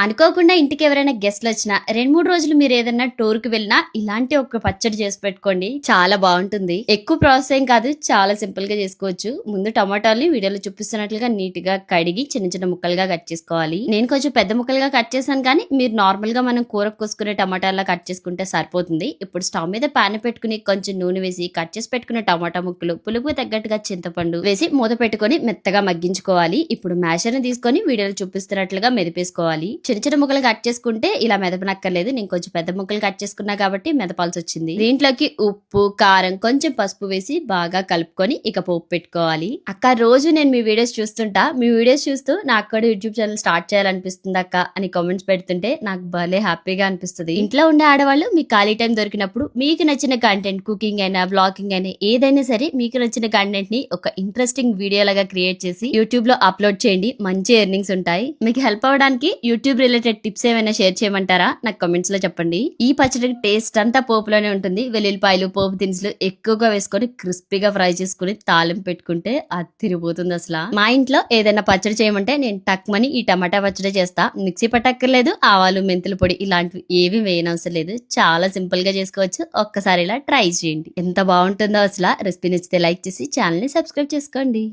అనుకోకుండా ఇంటికి ఎవరైనా గెస్ట్లు వచ్చినా 2, 3 రోజులు మీరు ఏదైనా టూర్‌కి వెళ్ళినా ఇలాంటి ఒక పచ్చడి చేసి పెట్టుకోండి. చాలా బావుంటుంది. ఎక్కువ ప్రాసెస్ ఏం కాదు. చాలా సింపుల్‌గా చేసుకోవచ్చు. ముందు టమాటాలని వీడియోలో చూపిస్తున్నట్లుగా నీట్‌గా కడిగి చిన్న చిన్న ముక్కలుగా కట్ చేసుకోవాలి. నేను కొంచెం పెద్ద ముక్కలుగా కట్ చేశాను కానీ మీరు నార్మల్‌గా మనం కూరకు కోసుకునే టమాటాల్లా కట్ చేసుకుంటే సరిపోతుంది. ఇప్పుడు స్టవ్ మీద పాన్ పెట్టుకుని కొంచెం నూనె వేసి కట్ చేసి పెట్టుకున్న టమాటా ముక్కలు, పులుపు తగ్గట్టుగా చింతపండు వేసి మూత పెట్టుకొని మెత్తగా మగ్గించుకోవాలి. ఇప్పుడు మ్యాషర్‌ని తీసుకొని వీడియోలో చూపిస్తున్నట్లుగా మెదిపేసుకోవాలి. చిన్న చిన్న ముక్కలు కట్ చేసుకుంటే ఇలా మెదపనక్కర్లేదు. నేను కొంచెం పెద్ద ముక్కలు కట్ చేసుకున్నా కాబట్టి మెదపాల్సి వచ్చింది. దీంట్లోకి ఉప్పు, కారం, కొంచెం పసుపు వేసి బాగా కలుపుకొని ఇక పోపు పెట్టుకోవాలి. అక్క రోజు నేను మీ వీడియోస్ చూస్తుంటా. మీ వీడియోస్ చూస్తూ నాకు కూడా యూట్యూబ్ ఛానల్ స్టార్ట్ చేయాలనిపిస్తుంది అక్క అని కామెంట్స్ పెడుతుంటే నాకు భలే హ్యాపీగా అనిపిస్తుంది. ఇంట్లో ఉండే ఆడవాళ్ళు మీకు ఖాళీ టైం దొరికినప్పుడు మీకు నచ్చిన కంటెంట్, కుకింగ్ అయినా వ్లాగింగ్ అయినా ఏదైనా సరే మీకు నచ్చిన కంటెంట్ ని ఒక ఇంట్రెస్టింగ్ వీడియో లాగా క్రియేట్ చేసి యూట్యూబ్ లో అప్లోడ్ చేయండి. మంచి ఎర్నింగ్స్ ఉంటాయి. మీకు హెల్ప్ అవ్వడానికి యూట్యూబ్ రిలేటెడ్ టిప్స్ ఏమైనా షేర్ చేయమంటారా? నాకు కామెంట్స్ లో చెప్పండి. ఈ పచ్చడికి టేస్ట్ అంతా పోపులోనే ఉంటుంది. వెల్లుల్లిపాయలు, పోపు దినుసులు ఎక్కువగా వేసుకొని క్రిస్పీగా ఫ్రై చేసుకుని తాలింపు పెట్టుకుంటే అది తిరిగిపోతుంది అసలు. మా ఇంట్లో ఏదైనా పచ్చడి చేయమంటే నేను టక్మని ఈ టమాటా పచ్చడి చేస్తా. మిక్సీ పట్టక్కర్లేదు. ఆవాలు, మెంతుల పొడి ఇలాంటివి ఏవి వేయనవసరం లేదు. చాలా సింపుల్ గా చేసుకోవచ్చు. ఒక్కసారి ఇలా ట్రై చేయండి. ఎంత బాగుంటుందో అసలు. రెసిపీ నచ్చితే లైక్ చేసి ఛానల్ ని సబ్స్క్రైబ్ చేసుకోండి.